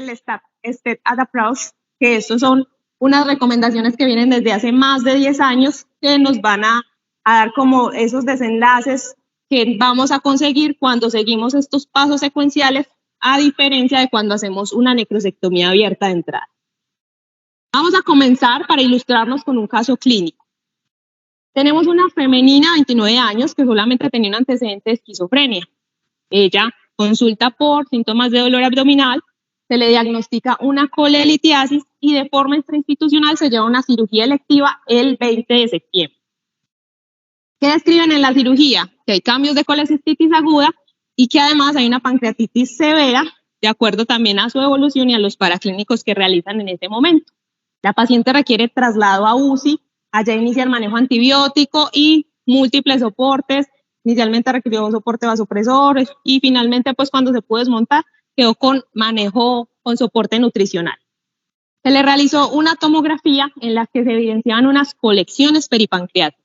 del State Ad Approach, que estos son unas recomendaciones que vienen desde hace más de 10 años que nos van a dar como esos desenlaces que vamos a conseguir cuando seguimos estos pasos secuenciales, a diferencia de cuando hacemos una necrosectomía abierta de entrada. Vamos a comenzar para ilustrarnos con un caso clínico. Tenemos una femenina de 29 años que solamente tenía un antecedente de esquizofrenia. Ella consulta por síntomas de dolor abdominal, se le diagnostica una colelitiasis y de forma extrainstitucional se lleva una cirugía electiva el 20 de septiembre. ¿Qué describen en la cirugía? Que hay cambios de colecistitis aguda y que además hay una pancreatitis severa, de acuerdo también a su evolución y a los paraclínicos que realizan en ese momento. La paciente requiere traslado a UCI, allá inicia el manejo antibiótico y múltiples soportes. Inicialmente requirió soporte vasopresor y finalmente, pues cuando se pudo desmontar, quedó con manejo con soporte nutricional. Se le realizó una tomografía en la que se evidenciaban unas colecciones peripancreáticas.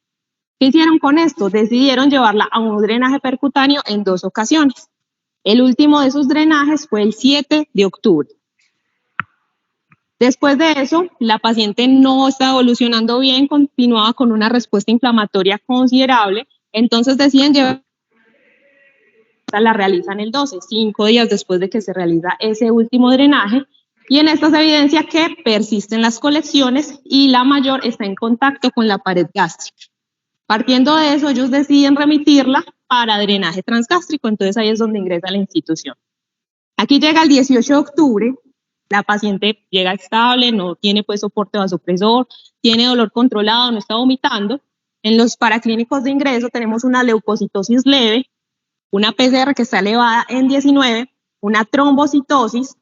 ¿Qué hicieron con esto? Decidieron llevarla a un drenaje percutáneo en 2 ocasiones. El último de esos drenajes fue el 7 de octubre. Después de eso, la paciente no estaba evolucionando bien, continuaba con una respuesta inflamatoria considerable, entonces deciden llevar, la realizan el 12, 5 días después de que se realiza ese último drenaje, y en esta se evidencia que persisten las colecciones y la mayor está en contacto con la pared gástrica. Partiendo de eso, ellos deciden remitirla para drenaje transgástrico, entonces ahí es donde ingresa a la institución. Aquí llega el 18 de octubre, la paciente llega estable, no tiene pues soporte vasopresor, tiene dolor controlado, no está vomitando. En los paraclínicos de ingreso tenemos una leucocitosis leve, una PCR que está elevada en 19, una trombocitosis,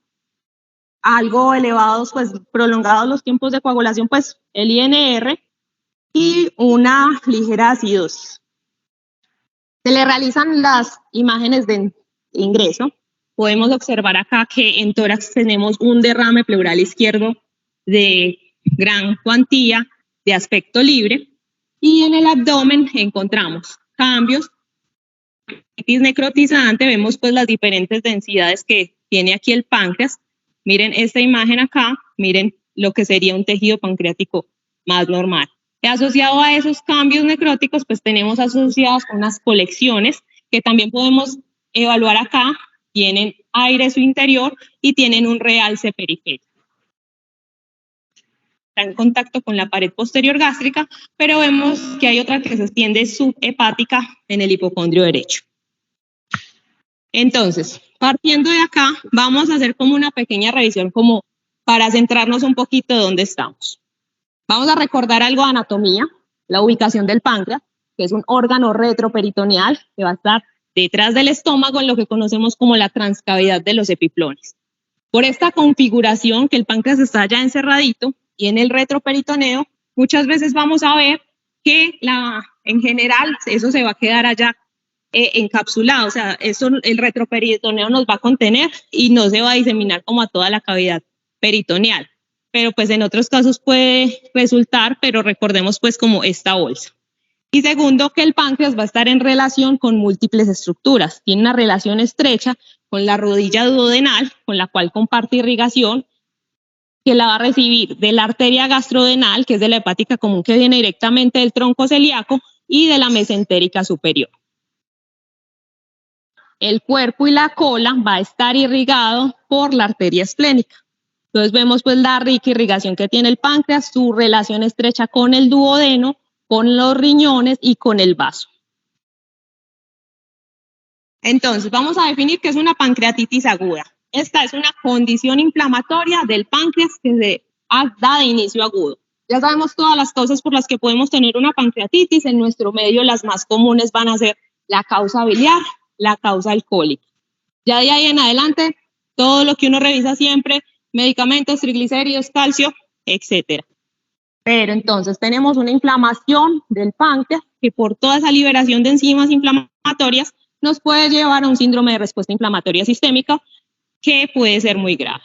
algo elevados, pues prolongados los tiempos de coagulación, pues el INR, y una ligera acidosis. Se le realizan las imágenes de ingreso. Podemos observar acá que en tórax tenemos un derrame pleural izquierdo de gran cuantía, de aspecto libre, y en el abdomen encontramos cambios. Necrotizante, vemos pues las diferentes densidades que tiene aquí el páncreas. Miren esta imagen acá, miren lo que sería un tejido pancreático más normal. Asociado a esos cambios necróticos, pues tenemos asociadas unas colecciones que también podemos evaluar acá. Tienen aire en su interior y tienen un realce periférico. Está en contacto con la pared posterior gástrica, pero vemos que hay otra que se extiende subhepática en el hipocondrio derecho. Entonces, partiendo de acá, vamos a hacer como una pequeña revisión como para centrarnos un poquito de dónde estamos. Vamos a recordar algo de anatomía, la ubicación del páncreas, que es un órgano retroperitoneal que va a estar detrás del estómago en lo que conocemos como la transcavidad de los epiplones. Por esta configuración que el páncreas está ya encerradito y en el retroperitoneo, muchas veces vamos a ver que en general eso se va a quedar allá encapsulado, o sea, eso, el retroperitoneo nos va a contener y no se va a diseminar como a toda la cavidad peritoneal. Pero pues en otros casos puede resultar, pero recordemos pues como esta bolsa. Y segundo, que el páncreas va a estar en relación con múltiples estructuras. Tiene una relación estrecha con la rodilla duodenal, con la cual comparte irrigación, que la va a recibir de la arteria gastrodenal, que es de la hepática común que viene directamente del tronco celíaco, y de la mesentérica superior. El cuerpo y la cola va a estar irrigado por la arteria esplénica. Entonces vemos pues la rica irrigación que tiene el páncreas, su relación estrecha con el duodeno, con los riñones y con el vaso. Entonces vamos a definir qué es una pancreatitis aguda. Esta es una condición inflamatoria del páncreas que se da de inicio agudo. Ya sabemos todas las causas por las que podemos tener una pancreatitis. En nuestro medio las más comunes van a ser la causa biliar, la causa alcohólica. Ya de ahí en adelante, todo lo que uno revisa siempre, medicamentos, triglicéridos, calcio, etcétera. Pero entonces tenemos una inflamación del páncreas que por toda esa liberación de enzimas inflamatorias nos puede llevar a un síndrome de respuesta inflamatoria sistémica que puede ser muy grave.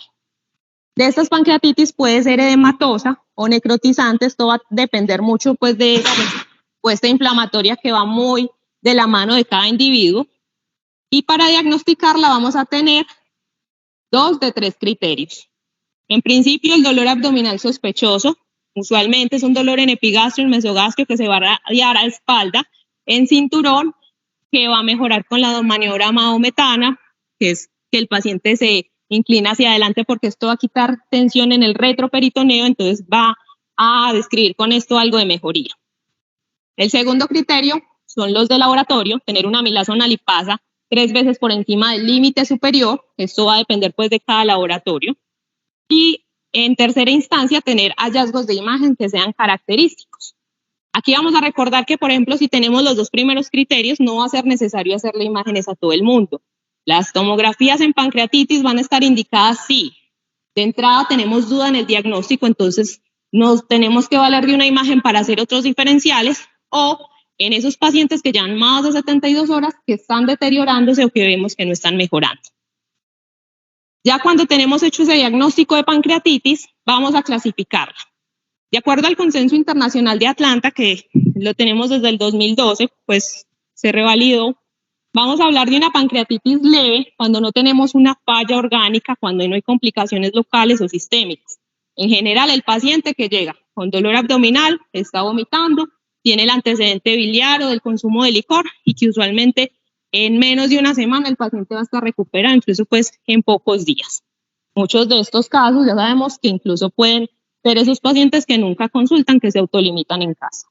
De estas pancreatitis puede ser edematosa o necrotizante, esto va a depender mucho pues de esa respuesta inflamatoria que va muy de la mano de cada individuo. Y para diagnosticarla vamos a tener 2 de 3 criterios. En principio, el dolor abdominal sospechoso, usualmente es un dolor en epigastrio, en mesogastrio, que se va a radiar a espalda, en cinturón, que va a mejorar con la maniobra mahometana, que es que el paciente se inclina hacia adelante porque esto va a quitar tensión en el retroperitoneo, entonces va a describir con esto algo de mejoría. El segundo criterio son los de laboratorio, tener una amilasa o una lipasa 3 veces por encima del límite superior, esto va a depender pues de cada laboratorio. Y en tercera instancia, tener hallazgos de imagen que sean característicos. Aquí vamos a recordar que, por ejemplo, si tenemos los 2 primeros criterios, no va a ser necesario hacerle imágenes a todo el mundo. Las tomografías en pancreatitis van a estar indicadas si de entrada tenemos duda en el diagnóstico, entonces nos tenemos que valer de una imagen para hacer otros diferenciales, o en esos pacientes que llevan más de 72 horas que están deteriorándose o que vemos que no están mejorando. Ya cuando tenemos hecho ese diagnóstico de pancreatitis, vamos a clasificarla. De acuerdo al Consenso Internacional de Atlanta, que lo tenemos desde el 2012, pues se revalidó, vamos a hablar de una pancreatitis leve cuando no tenemos una falla orgánica, cuando no hay complicaciones locales o sistémicas. En general, el paciente que llega con dolor abdominal, está vomitando, tiene el antecedente biliar o del consumo de licor y que usualmente en menos de una semana el paciente va a estar recuperado, incluso pues en pocos días. Muchos de estos casos ya sabemos que incluso pueden ser esos pacientes que nunca consultan, que se autolimitan en casa.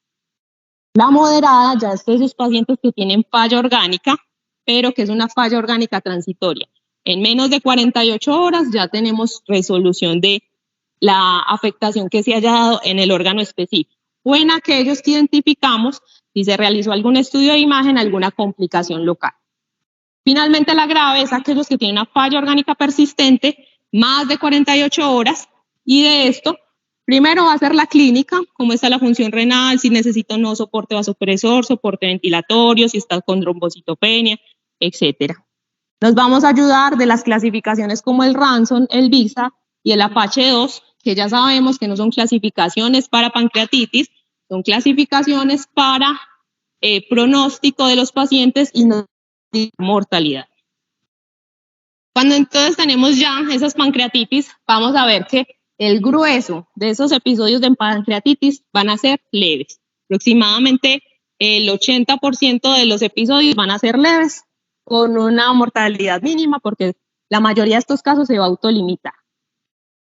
La moderada ya es de esos pacientes que tienen falla orgánica, pero que es una falla orgánica transitoria. En menos de 48 horas ya tenemos resolución de la afectación que se haya dado en el órgano específico. O en aquellos que identificamos si se realizó algún estudio de imagen, alguna complicación local. Finalmente, la grave es aquellos que tienen una falla orgánica persistente, más de 48 horas, y de esto, primero va a ser la clínica, cómo está la función renal, si necesita o no soporte vasopresor, soporte ventilatorio, si está con trombocitopenia, etc. Nos vamos a ayudar de las clasificaciones como el Ranson, el VISA y el Apache 2, que ya sabemos que no son clasificaciones para pancreatitis, son clasificaciones para pronóstico de los pacientes y no mortalidad. Cuando entonces tenemos ya esas pancreatitis, vamos a ver que el grueso de esos episodios de pancreatitis van a ser leves. Aproximadamente el 80% de los episodios van a ser leves, con una mortalidad mínima, porque la mayoría de estos casos se va a autolimitar.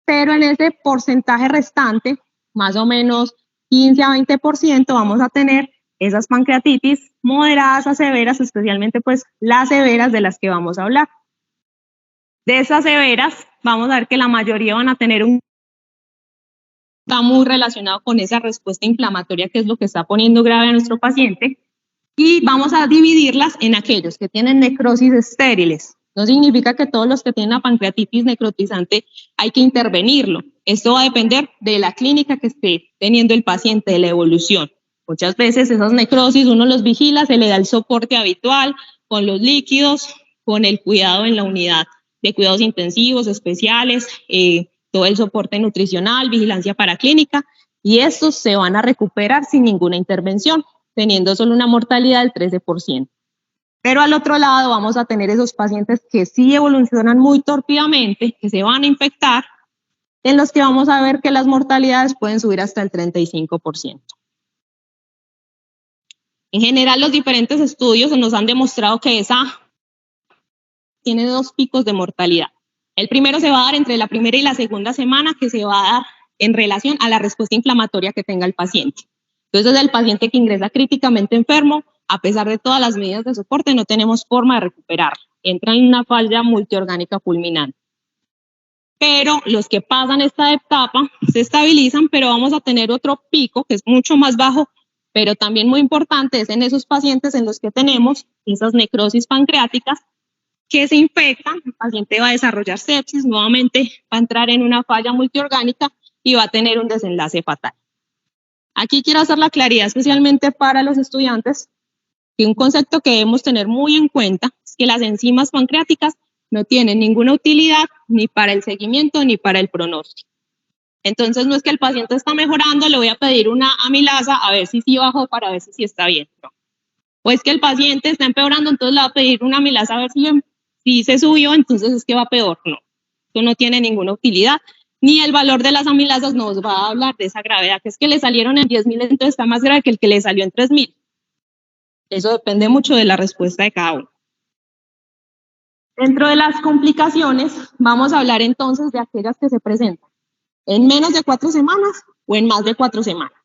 Pero en ese porcentaje restante, más o menos 15 a 20%, vamos a tener esas pancreatitis moderadas a severas, especialmente pues las severas de las que vamos a hablar. De esas severas, vamos a ver que la mayoría van a tener está muy relacionado con esa respuesta inflamatoria, que es lo que está poniendo grave a nuestro paciente, y vamos a dividirlas en aquellos que tienen necrosis estériles. No significa que todos los que tienen una pancreatitis necrotizante hay que intervenirlo. Esto va a depender de la clínica que esté teniendo el paciente, de la evolución. Muchas veces esas necrosis uno los vigila, se le da el soporte habitual con los líquidos, con el cuidado en la unidad de cuidados intensivos especiales, todo el soporte nutricional, vigilancia paraclínica, y estos se van a recuperar sin ninguna intervención, teniendo solo una mortalidad del 13%. Pero al otro lado vamos a tener esos pacientes que sí evolucionan muy torpidamente, que se van a infectar, en los que vamos a ver que las mortalidades pueden subir hasta el 35%. En general, los diferentes estudios nos han demostrado que esa tiene 2 picos de mortalidad. El primero se va a dar entre la primera y la segunda semana, que se va a dar en relación a la respuesta inflamatoria que tenga el paciente. Entonces, el paciente que ingresa críticamente enfermo, a pesar de todas las medidas de soporte, no tenemos forma de recuperar. Entra en una falla multiorgánica fulminante. Pero los que pasan esta etapa se estabilizan, pero vamos a tener otro pico que es mucho más bajo, pero también muy importante, es en esos pacientes en los que tenemos esas necrosis pancreáticas que se infectan, el paciente va a desarrollar sepsis, nuevamente va a entrar en una falla multiorgánica y va a tener un desenlace fatal. Aquí quiero hacer la claridad especialmente para los estudiantes, que un concepto que debemos tener muy en cuenta es que las enzimas pancreáticas no tienen ninguna utilidad ni para el seguimiento ni para el pronóstico. Entonces no es que el paciente está mejorando, le voy a pedir una amilasa a ver si sí bajó para ver si sí está bien. No. O es que el paciente está empeorando, entonces le voy a pedir una amilasa a ver si se subió, entonces es que va peor. No. Esto no tiene ninguna utilidad, ni el valor de las amilasas nos va a hablar de esa gravedad, que es que le salieron en 10.000, entonces está más grave que el que le salió en 3.000. Eso depende mucho de la respuesta de cada uno. Dentro de las complicaciones, vamos a hablar entonces de aquellas que se presentan en menos de 4 semanas o en más de 4 semanas.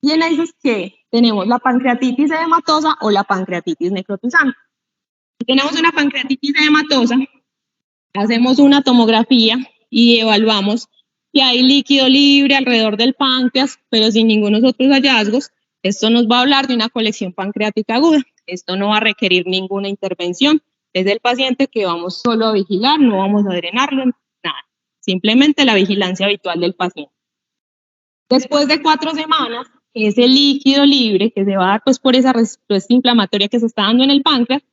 Y en esas que tenemos la pancreatitis edematosa o la pancreatitis necrotizante. Si tenemos una pancreatitis edematosa, hacemos una tomografía y evaluamos si hay líquido libre alrededor del páncreas, pero sin ningunos otros hallazgos. Esto nos va a hablar de una colección pancreática aguda. Esto no va a requerir ninguna intervención. Es el paciente que vamos solo a vigilar, no vamos a drenarlo, nada. Simplemente la vigilancia habitual del paciente. Después de 4 semanas, ese líquido libre que se va a dar pues, por esa respuesta inflamatoria que se está dando en el páncreas,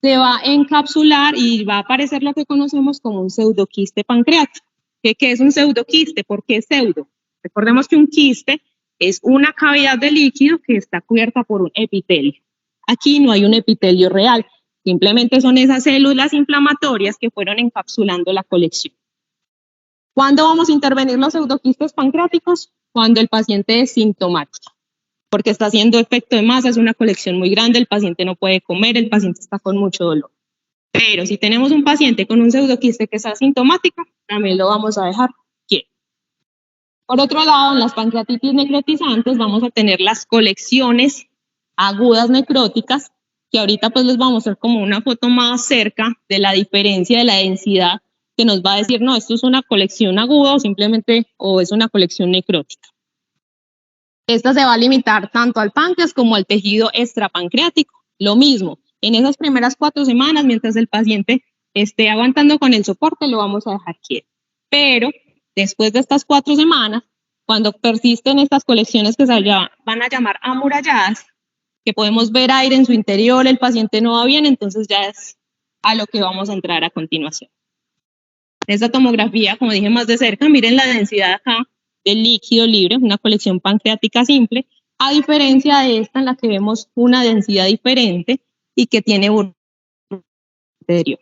se va a encapsular y va a aparecer lo que conocemos como un pseudoquiste pancreático. ¿Qué es un pseudoquiste? ¿Por qué pseudo? Recordemos que un quiste es una cavidad de líquido que está cubierta por un epitelio. Aquí no hay un epitelio real, simplemente son esas células inflamatorias que fueron encapsulando la colección. ¿Cuándo vamos a intervenir los pseudoquistes pancreáticos? Cuando el paciente es sintomático, porque está haciendo efecto de masa, es una colección muy grande, el paciente no puede comer, el paciente está con mucho dolor. Pero si tenemos un paciente con un pseudoquiste que es asintomático, también lo vamos a dejar quieto. Por otro lado, en las pancreatitis necrotizantes vamos a tener las colecciones agudas necróticas, que ahorita pues les vamos a mostrar como una foto más cerca de la diferencia de la densidad, que nos va a decir, no, esto es una colección aguda o simplemente, o es una colección necrótica. Esta se va a limitar tanto al páncreas como al tejido extrapancreático. Lo mismo, en esas primeras 4 semanas, mientras el paciente esté aguantando con el soporte, lo vamos a dejar quieto. Pero después de estas 4 semanas, cuando persisten estas colecciones que se van a llamar amuralladas, que podemos ver aire en su interior, el paciente no va bien, entonces ya es a lo que vamos a entrar a continuación. Esta tomografía, como dije más de cerca, miren la densidad acá del líquido libre, una colección pancreática simple, a diferencia de esta en la que vemos una densidad diferente y que tiene un interior.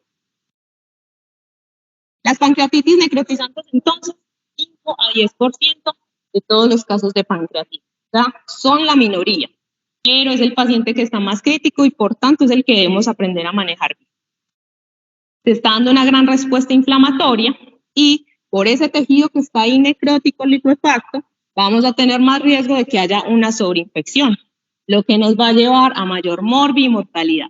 Las pancreatitis necrotizantes, entonces, 5 a 10% de todos los casos de pancreatitis. ¿Ya? Son la minoría, pero es el paciente que está más crítico y por tanto es el que debemos aprender a manejar bien. Se está dando una gran respuesta inflamatoria y por ese tejido que está ahí necrótico, licuefacto, vamos a tener más riesgo de que haya una sobreinfección, lo que nos va a llevar a mayor morbi y mortalidad.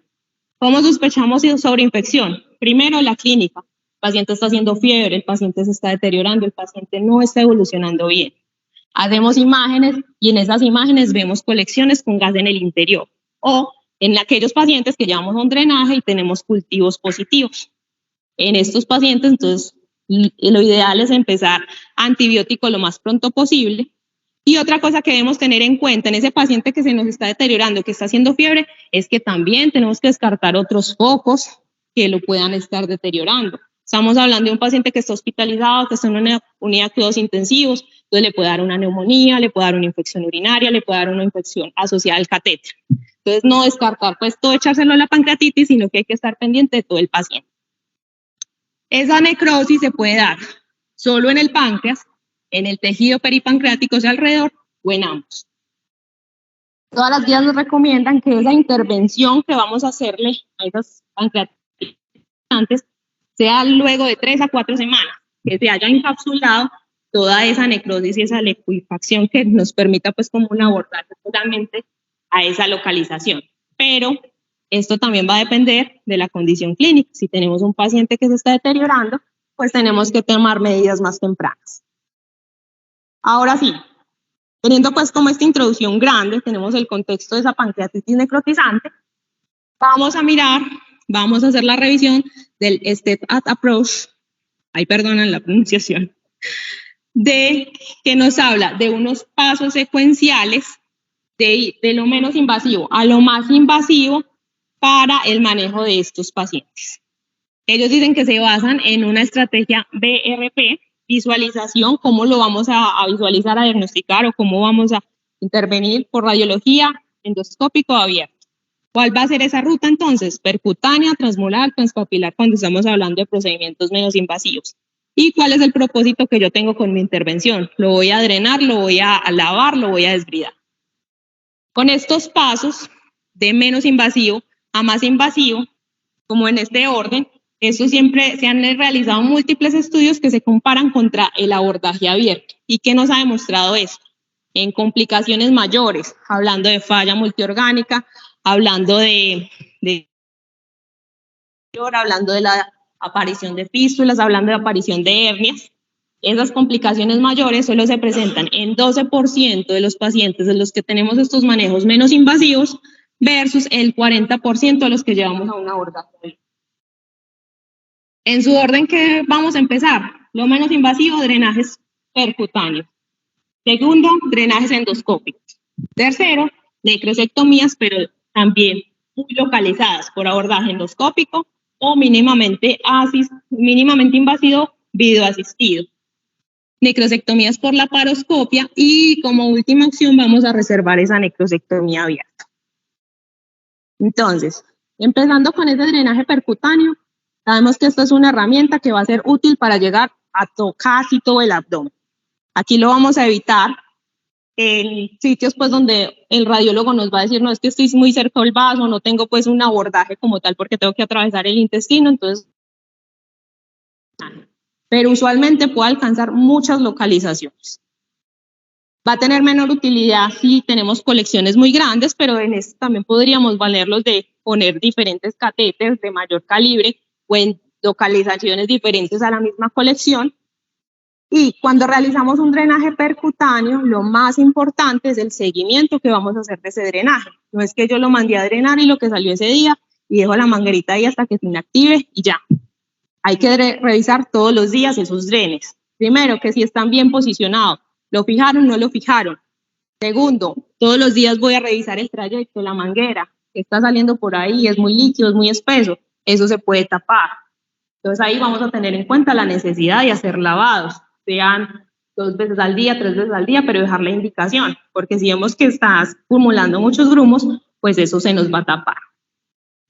¿Cómo sospechamos de sobreinfección? Primero, la clínica. El paciente está haciendo fiebre, el paciente se está deteriorando, el paciente no está evolucionando bien. Hacemos imágenes y en esas imágenes vemos colecciones con gas en el interior o en aquellos pacientes que llevamos un drenaje y tenemos cultivos positivos. En estos pacientes, entonces, lo ideal es empezar antibiótico lo más pronto posible. Y otra cosa que debemos tener en cuenta en ese paciente que se nos está deteriorando, que está haciendo fiebre, es que también tenemos que descartar otros focos que lo puedan estar deteriorando. Estamos hablando de un paciente que está hospitalizado, que está en una unidad de cuidados intensivos, entonces le puede dar una neumonía, le puede dar una infección urinaria, le puede dar una infección asociada al catéter. Entonces, no descartar pues todo echárselo a la pancreatitis, sino que hay que estar pendiente de todo el paciente. Esa necrosis se puede dar solo en el páncreas, en el tejido peripancreático, o sea, alrededor, o en ambos. Todas las guías nos recomiendan que esa intervención que vamos a hacerle a esas pancreatitis sea luego de 3 a 4 semanas, que se haya encapsulado toda esa necrosis y esa licuefacción que nos permita pues como un abordaje totalmente a esa localización. Pero esto también va a depender de la condición clínica. Si tenemos un paciente que se está deteriorando, pues tenemos que tomar medidas más tempranas. Ahora sí, teniendo pues como esta introducción grande, tenemos el contexto de esa pancreatitis necrotizante, vamos a mirar, vamos a hacer la revisión del Step Approach, ahí perdonan la pronunciación, de que nos habla de unos pasos secuenciales de lo menos invasivo a lo más invasivo para el manejo de estos pacientes. Ellos dicen que se basan en una estrategia BRP, visualización, cómo lo vamos a visualizar, a diagnosticar o cómo vamos a intervenir por radiología, endoscópico abierto. ¿Cuál va a ser esa ruta entonces? Percutánea, transmolar, transpapilar, cuando estamos hablando de procedimientos menos invasivos. ¿Y cuál es el propósito que yo tengo con mi intervención? Lo voy a drenar, lo voy a lavar, lo voy a desbridar. Con estos pasos, de menos invasivo a más invasivo, como en este orden, eso siempre se han realizado múltiples estudios que se comparan contra el abordaje abierto. ¿Y qué nos ha demostrado esto? En complicaciones mayores, hablando de falla multiorgánica, hablando hablando de la aparición de fístulas, hablando de aparición de hernias. Esas complicaciones mayores solo se presentan en 12% de los pacientes de los que tenemos estos manejos menos invasivos versus el 40% de los que llevamos a un abordaje. En su orden que vamos a empezar, lo menos invasivo, drenajes percutáneos. Segundo, drenajes endoscópicos. Tercero, necrosectomías, pero también muy localizadas por abordaje endoscópico o mínimamente invasivo, videoasistido. Necrosectomías por laparoscopia y como última opción vamos a reservar esa necrosectomía abierta. Entonces, empezando con ese drenaje percutáneo, sabemos que esta es una herramienta que va a ser útil para llegar a casi todo el abdomen. Aquí lo vamos a evitar en sitios pues donde el radiólogo nos va a decir, no, es que estoy muy cerca del vaso, no tengo pues un abordaje como tal porque tengo que atravesar el intestino, entonces... Pero usualmente puede alcanzar muchas localizaciones. Va a tener menor utilidad si tenemos colecciones muy grandes, pero en esto también podríamos valerlos de poner diferentes catéteres de mayor calibre o en localizaciones diferentes a la misma colección. Y cuando realizamos un drenaje percutáneo, lo más importante es el seguimiento que vamos a hacer de ese drenaje. No es que yo lo mandé a drenar y lo que salió ese día y dejo la manguerita ahí hasta que se inactive y ya. Hay que revisar todos los días esos drenes. Primero, que si están bien posicionados. ¿Lo fijaron o no lo fijaron? Segundo, todos los días voy a revisar el trayecto, la manguera, que está saliendo por ahí, es muy líquido, es muy espeso. Eso se puede tapar. Entonces ahí vamos a tener en cuenta la necesidad de hacer lavados, sean 2 veces al día, 3 veces al día, pero dejar la indicación, porque si vemos que estás acumulando muchos grumos, pues eso se nos va a tapar.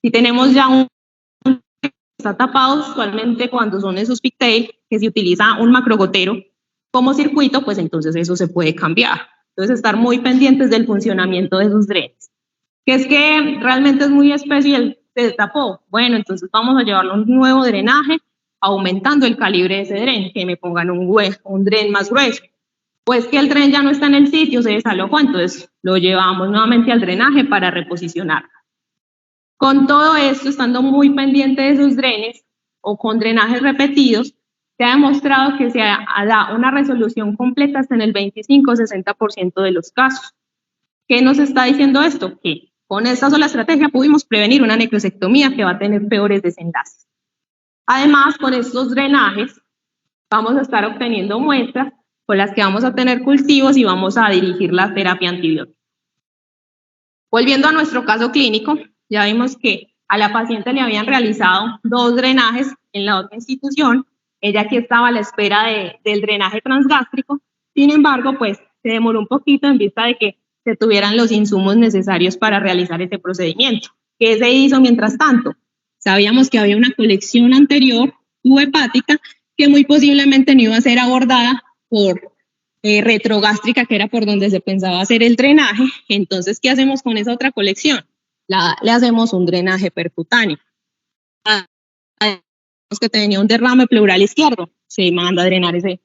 Si tenemos ya un está tapado, usualmente cuando son esos pigtail, que se utiliza un macrogotero como circuito, pues entonces eso se puede cambiar. Entonces estar muy pendientes del funcionamiento de esos drenes. Que es que realmente es muy espeso y él se destapó. Bueno, entonces vamos a llevarlo a un nuevo drenaje, aumentando el calibre de ese dren, que me pongan un dren más grueso. Pues que el dren ya no está en el sitio, se desalojó, entonces lo llevamos nuevamente al drenaje para reposicionarlo. Con todo esto, estando muy pendiente de esos drenes o con drenajes repetidos, se ha demostrado que se da una resolución completa hasta en el 25-60% de los casos. ¿Qué nos está diciendo esto? Que con esta sola estrategia pudimos prevenir una necrosectomía que va a tener peores desenlaces. Además, con estos drenajes vamos a estar obteniendo muestras con las que vamos a tener cultivos y vamos a dirigir la terapia antibiótica. Volviendo a nuestro caso clínico, ya vimos que a la paciente le habían realizado 2 drenajes en la otra institución. Ella aquí estaba a la espera del drenaje transgástrico. Sin embargo, pues se demoró un poquito en vista de que se tuvieran los insumos necesarios para realizar ese procedimiento. ¿Qué se hizo mientras tanto? Sabíamos que había una colección anterior subhepática que muy posiblemente no iba a ser abordada por retrogástrica, que era por donde se pensaba hacer el drenaje. Entonces, ¿qué hacemos con esa otra colección? Le hacemos un drenaje percutáneo. Que tenía un derrame pleural izquierdo, se manda a drenar ese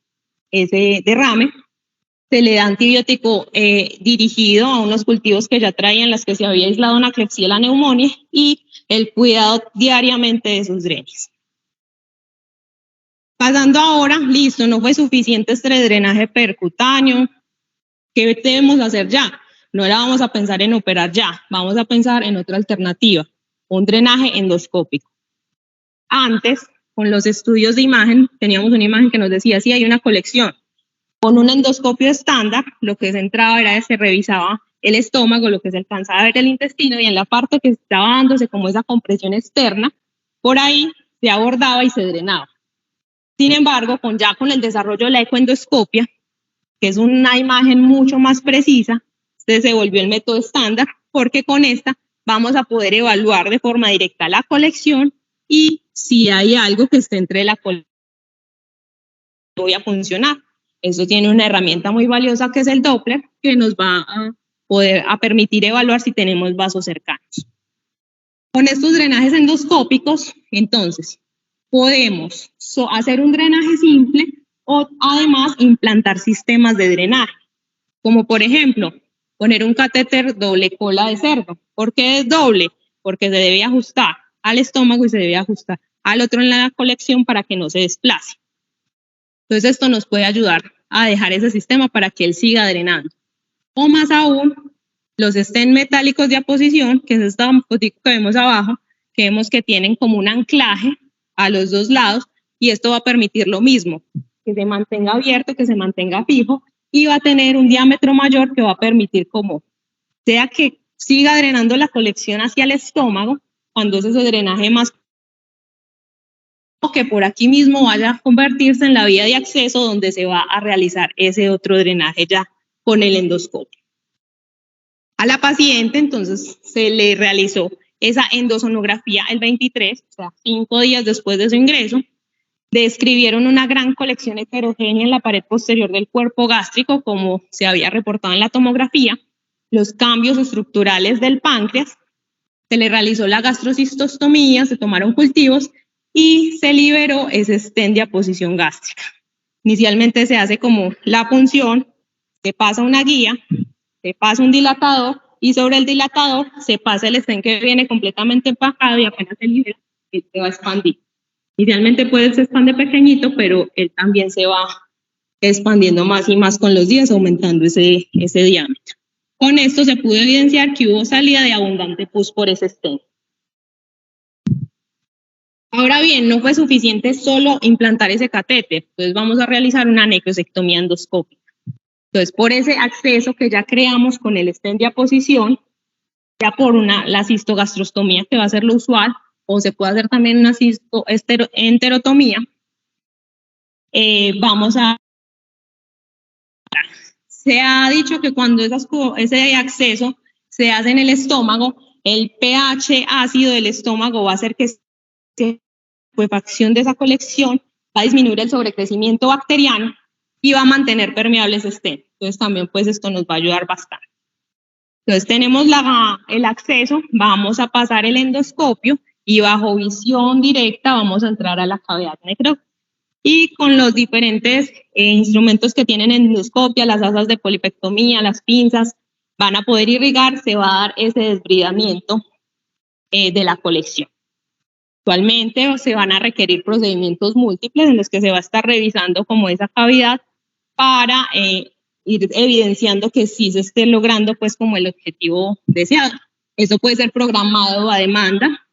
derrame. Se le da antibiótico dirigido a unos cultivos que ya traían, las que se había aislado una Klebsiella pneumoniae y el cuidado diariamente de sus drenes. Pasando ahora, listo, no fue suficiente este drenaje percutáneo. ¿Qué debemos hacer ya? No la vamos a pensar en operar ya, vamos a pensar en otra alternativa, un drenaje endoscópico. Antes, con los estudios de imagen, teníamos una imagen que nos decía, sí, hay una colección. Con un endoscopio estándar, lo que se entraba era que se revisaba el estómago, lo que se alcanzaba a ver el intestino, y en la parte que estaba dándose como esa compresión externa, por ahí se abordaba y se drenaba. Sin embargo, ya con el desarrollo de la ecoendoscopia, que es una imagen mucho más precisa, se volvió el método estándar, porque con esta vamos a poder evaluar de forma directa la colección y si hay algo que esté entre la colección voy a funcionar. Esto tiene una herramienta muy valiosa que es el Doppler, que nos va a permitir evaluar si tenemos vasos cercanos. Con estos drenajes endoscópicos, entonces, podemos hacer un drenaje simple o además implantar sistemas de drenaje, como por ejemplo, poner un catéter doble cola de cerdo. ¿Por qué es doble? Porque se debe ajustar al estómago y se debe ajustar al otro en la colección para que no se desplace. Entonces esto nos puede ayudar a dejar ese sistema para que él siga drenando. O más aún, los stents metálicos de aposición, que es esta fotico que vemos abajo, que vemos que tienen como un anclaje a los dos lados y esto va a permitir lo mismo, que se mantenga abierto, que se mantenga fijo y va a tener un diámetro mayor que va a permitir como sea que siga drenando la colección hacia el estómago cuando es ese drenaje más o que por aquí mismo vaya a convertirse en la vía de acceso donde se va a realizar ese otro drenaje ya con el endoscopio. A la paciente entonces se le realizó esa endosonografía el 23, o sea, 5 días después de su ingreso. Describieron una gran colección heterogénea en la pared posterior del cuerpo gástrico, como se había reportado en la tomografía, los cambios estructurales del páncreas, se le realizó la gastrocistostomía, se tomaron cultivos y se liberó ese stent de aposición gástrica. Inicialmente se hace como la punción, se pasa una guía, se pasa un dilatador y sobre el dilatador se pasa el stent que viene completamente empacado y apenas se libera, él se va a expandir. Inicialmente se expande pequeñito, pero él también se va expandiendo más y más con los días, aumentando ese diámetro. Con esto se pudo evidenciar que hubo salida de abundante pus por ese stent. Ahora bien, no fue suficiente solo implantar ese catéter, entonces vamos a realizar una necrosectomía endoscópica. Entonces, por ese acceso que ya creamos con el stent de aposición, ya por la cistogastrostomía, que va a ser lo usual, o se puede hacer también una cistoenterotomía, se ha dicho que cuando ese acceso se hace en el estómago, el pH ácido del estómago va a hacer que la putrefacción de esa colección va a disminuir el sobrecrecimiento bacteriano y va a mantener permeable ese stent. Entonces también pues esto nos va a ayudar bastante. Entonces tenemos el acceso, vamos a pasar el endoscopio y bajo visión directa vamos a entrar a la cavidad necrótica. Y con los diferentes instrumentos que tienen endoscopia, las asas de polipectomía, las pinzas, van a poder irrigar, se va a dar ese desbridamiento de la colección. Actualmente se van a requerir procedimientos múltiples en los que se va a estar revisando como esa cavidad para ir evidenciando que sí se esté logrando pues como el objetivo deseado. Eso puede ser programado a demanda,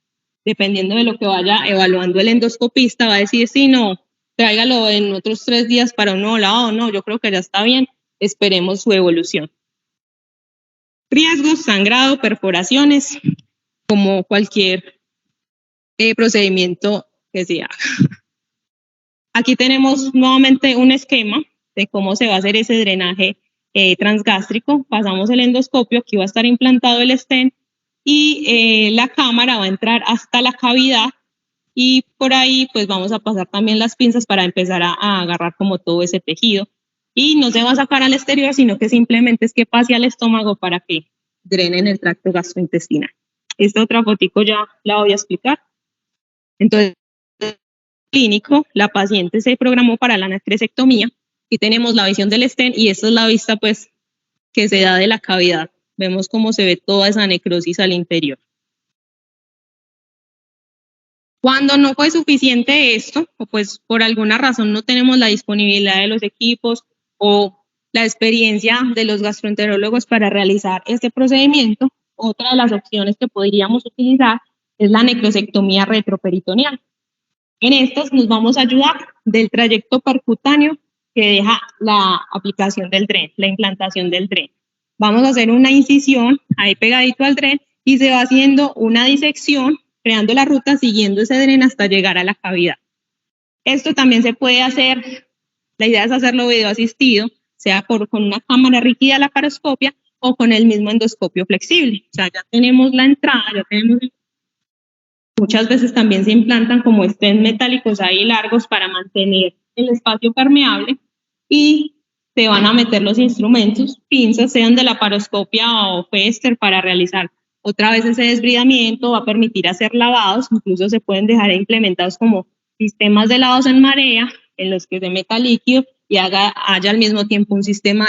dependiendo de lo que vaya evaluando el endoscopista, va a decir sí, no, tráigalo en otros 3 días para un nuevo lavado, no, yo creo que ya está bien, esperemos su evolución. Riesgos, sangrado, perforaciones, como cualquier procedimiento que se haga. Aquí tenemos nuevamente un esquema de cómo se va a hacer ese drenaje transgástrico. Pasamos el endoscopio, aquí va a estar implantado el stent y la cámara va a entrar hasta la cavidad y por ahí pues vamos a pasar también las pinzas para empezar a agarrar como todo ese tejido y no se va a sacar al exterior, sino que simplemente es que pase al estómago para que drene en el tracto gastrointestinal. Esta otra fotico ya la voy a explicar. Entonces, clínico, la paciente se programó para la necrosectomía y tenemos la visión del stent y esta es la vista pues que se da de la cavidad. Vemos cómo se ve toda esa necrosis al interior. Cuando no fue suficiente esto, o pues por alguna razón no tenemos la disponibilidad de los equipos o la experiencia de los gastroenterólogos para realizar este procedimiento, otra de las opciones que podríamos utilizar es la necrosectomía retroperitoneal. En estas nos vamos a ayudar del trayecto percutáneo que deja la aplicación del DREN, la implantación del DREN. Vamos a hacer una incisión ahí pegadito al DREN y se va haciendo una disección, creando la ruta siguiendo ese DREN hasta llegar a la cavidad. Esto también se puede hacer, la idea es hacerlo video asistido, sea con una cámara rígida laparoscopia o con el mismo endoscopio flexible. O sea, ya tenemos la entrada, ya tenemos muchas veces también se implantan como stents metálicos ahí largos para mantener el espacio permeable y se van a meter los instrumentos, pinzas, sean de laparoscopia o Pester, para realizar otra vez ese desbridamiento. Va a permitir hacer lavados, incluso se pueden dejar implementados como sistemas de lavados en marea, en los que se meta líquido y haya al mismo tiempo un sistema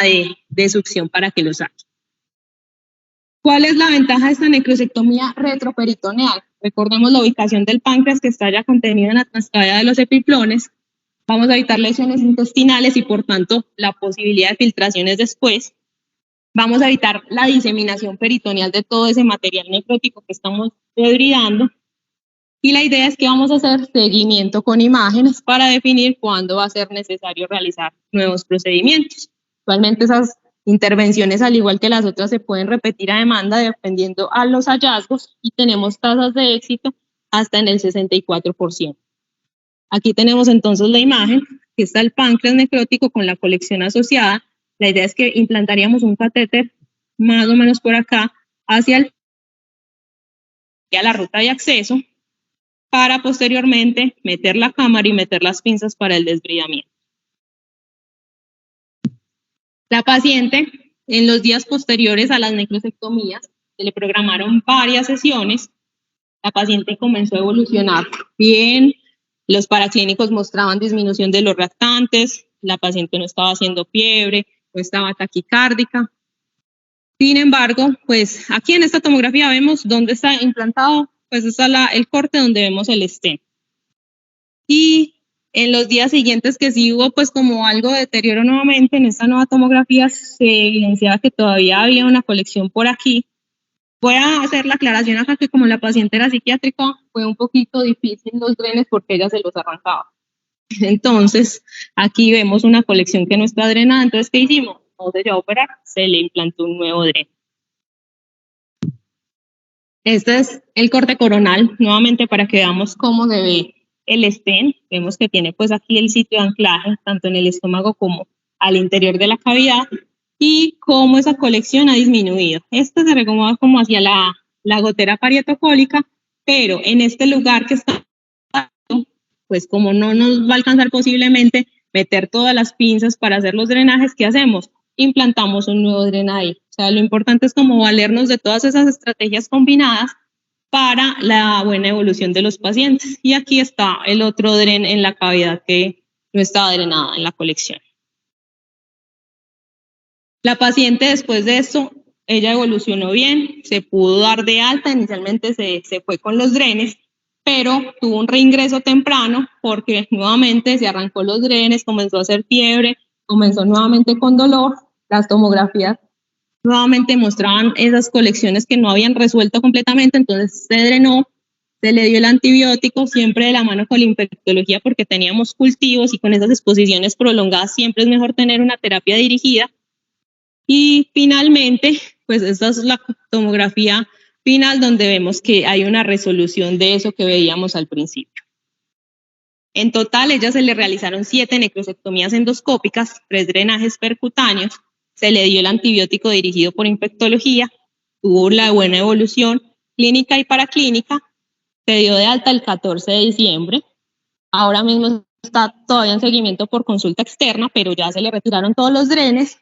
de succión para que lo saque. ¿Cuál es la ventaja de esta necrosectomía retroperitoneal? Recordemos la ubicación del páncreas, que está ya contenida en la transcavidad de los epiplones. Vamos a evitar lesiones intestinales y por tanto la posibilidad de filtraciones después. Vamos a evitar la diseminación peritoneal de todo ese material necrótico que estamos debridando. Y la idea es que vamos a hacer seguimiento con imágenes para definir cuándo va a ser necesario realizar nuevos procedimientos. Actualmente esas intervenciones, al igual que las otras, se pueden repetir a demanda dependiendo a los hallazgos y tenemos tasas de éxito hasta en el 64%. Aquí tenemos entonces la imagen, que está el páncreas necrótico con la colección asociada. La idea es que implantaríamos un catéter más o menos por acá hacia la ruta de acceso para posteriormente meter la cámara y meter las pinzas para el desbridamiento. La paciente, en los días posteriores a las necrosectomías, se le programaron varias sesiones. La paciente comenzó a evolucionar bien, los paraclínicos mostraban disminución de los reactantes, la paciente no estaba haciendo fiebre, no estaba taquicárdica. Sin embargo, pues aquí en esta tomografía vemos dónde está implantado, pues está el corte donde vemos el stent. Y en los días siguientes, que sí hubo pues como algo de deterioro nuevamente, en esta nueva tomografía se evidenciaba que todavía había una colección por aquí. Voy a hacer la aclaración acá que como la paciente era psiquiátrica, fue un poquito difícil los drenes porque ella se los arrancaba. Entonces, aquí vemos una colección que no está drenada. Entonces, ¿qué hicimos? No se llevó a operar, se le implantó un nuevo dren. Este es el corte coronal, nuevamente para que veamos cómo se ve el stent. Vemos que tiene pues aquí el sitio de anclaje, tanto en el estómago como al interior de la cavidad, y cómo esa colección ha disminuido. Este se recomoda como hacia la gotera parietocólica, pero en este lugar que está, pues como no nos va a alcanzar posiblemente meter todas las pinzas para hacer los drenajes, ¿qué hacemos? Implantamos un nuevo dren ahí. O sea, lo importante es como valernos de todas esas estrategias combinadas para la buena evolución de los pacientes. Y aquí está el otro dren en la cavidad que no estaba drenada en la colección. La paciente, después de esto, ella evolucionó bien, se pudo dar de alta, inicialmente se fue con los drenes, pero tuvo un reingreso temprano porque nuevamente se arrancó los drenes, comenzó a hacer fiebre, comenzó nuevamente con dolor. Las tomografías nuevamente mostraban esas colecciones que no habían resuelto completamente, entonces se drenó, se le dio el antibiótico, siempre de la mano con la infectología porque teníamos cultivos y con esas exposiciones prolongadas siempre es mejor tener una terapia dirigida. Y finalmente, pues esta es la tomografía final donde vemos que hay una resolución de eso que veíamos al principio. En total, a ella se le realizaron 7 necrosectomías endoscópicas, 3 drenajes percutáneos, se le dio el antibiótico dirigido por infectología, tuvo la buena evolución clínica y paraclínica, se dio de alta el 14 de diciembre, ahora mismo está todavía en seguimiento por consulta externa, pero ya se le retiraron todos los drenes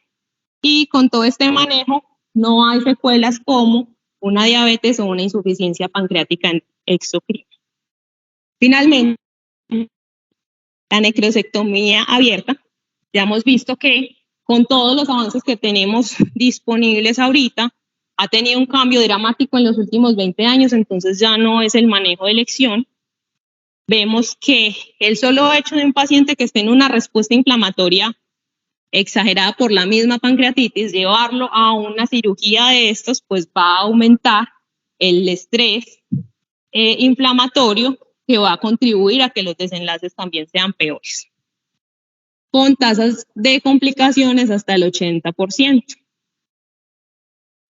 y con todo este manejo no hay secuelas como una diabetes o una insuficiencia pancreática exocrina. Finalmente, la necrosectomía abierta, ya hemos visto que con todos los avances que tenemos disponibles ahorita, ha tenido un cambio dramático en los últimos 20 años, entonces ya no es el manejo de elección. Vemos que el solo hecho de un paciente que esté en una respuesta inflamatoria exagerada por la misma pancreatitis, llevarlo a una cirugía de estos, pues va a aumentar el estrés inflamatorio que va a contribuir a que los desenlaces también sean peores, con tasas de complicaciones hasta el 80%.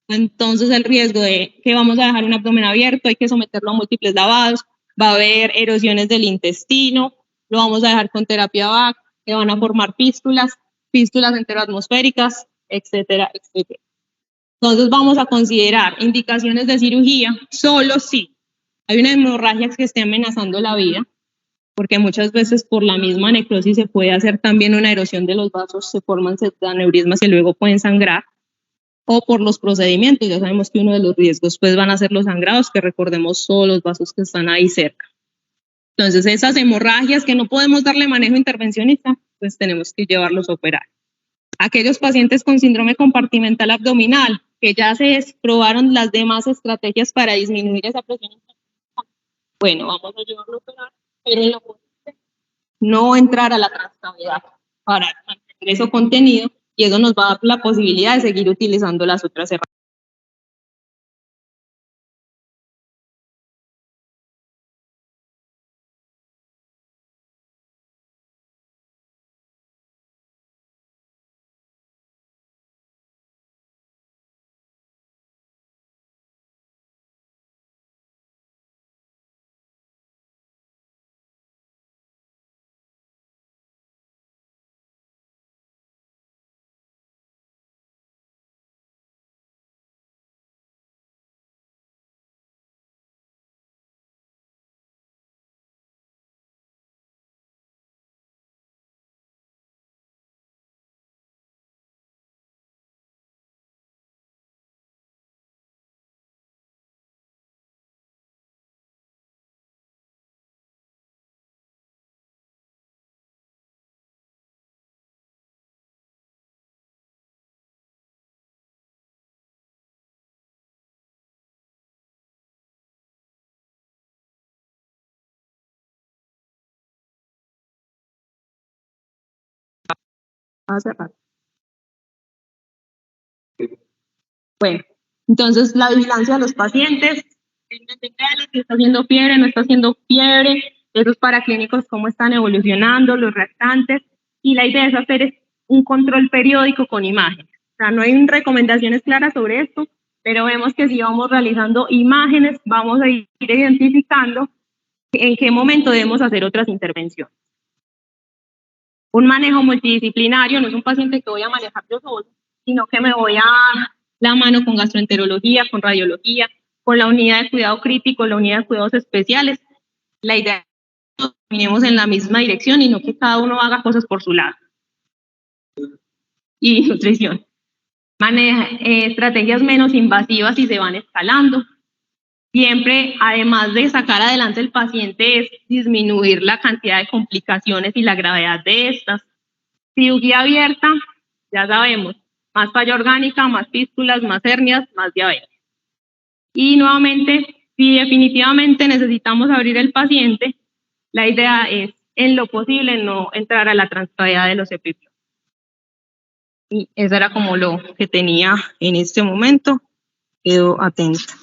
Entonces el riesgo de que vamos a dejar un abdomen abierto, hay que someterlo a múltiples lavados, va a haber erosiones del intestino, lo vamos a dejar con terapia VAC, que van a formar fístulas enteroatmosféricas, etcétera, etcétera. Entonces vamos a considerar indicaciones de cirugía solo si hay una hemorragia que esté amenazando la vida, porque muchas veces por la misma necrosis se puede hacer también una erosión de los vasos, se forman aneurismas y luego pueden sangrar, o por los procedimientos. Ya sabemos que uno de los riesgos pues van a ser los sangrados, que recordemos todos los vasos que están ahí cerca. Entonces esas hemorragias que no podemos darle manejo intervencionista, pues tenemos que llevarlos a operar. Aquellos pacientes con síndrome compartimental abdominal, que ya se probaron las demás estrategias para disminuir esa presión intervencional, bueno, vamos a llevarlo a operar, pero en lo posible no entrar a la transcavidad para mantener ese contenido, y eso nos va a dar la posibilidad de seguir utilizando las otras herramientas. Bueno, entonces la vigilancia de los pacientes, si está haciendo fiebre, no está haciendo fiebre, esos paraclínicos cómo están evolucionando, los restantes, y la idea es hacer un control periódico con imágenes. O sea, no hay recomendaciones claras sobre esto, pero vemos que si vamos realizando imágenes, vamos a ir identificando en qué momento debemos hacer otras intervenciones. Un manejo multidisciplinario no es un paciente que voy a manejar yo solo, sino que me voy a dar la mano con gastroenterología, con radiología, con la unidad de cuidado crítico, la unidad de cuidados especiales. La idea es que todos caminemos en la misma dirección y no que cada uno haga cosas por su lado. Y nutrición. Maneja estrategias menos invasivas y se van escalando. Siempre, además de sacar adelante el paciente, es disminuir la cantidad de complicaciones y la gravedad de estas. Cirugía abierta, ya sabemos, más falla orgánica, más fístulas, más hernias, más diabetes. Y nuevamente, si definitivamente necesitamos abrir el paciente, la idea es, en lo posible, no entrar a la transcavidad de los epífilos. Y eso era como lo que tenía en este momento. Quedo atenta.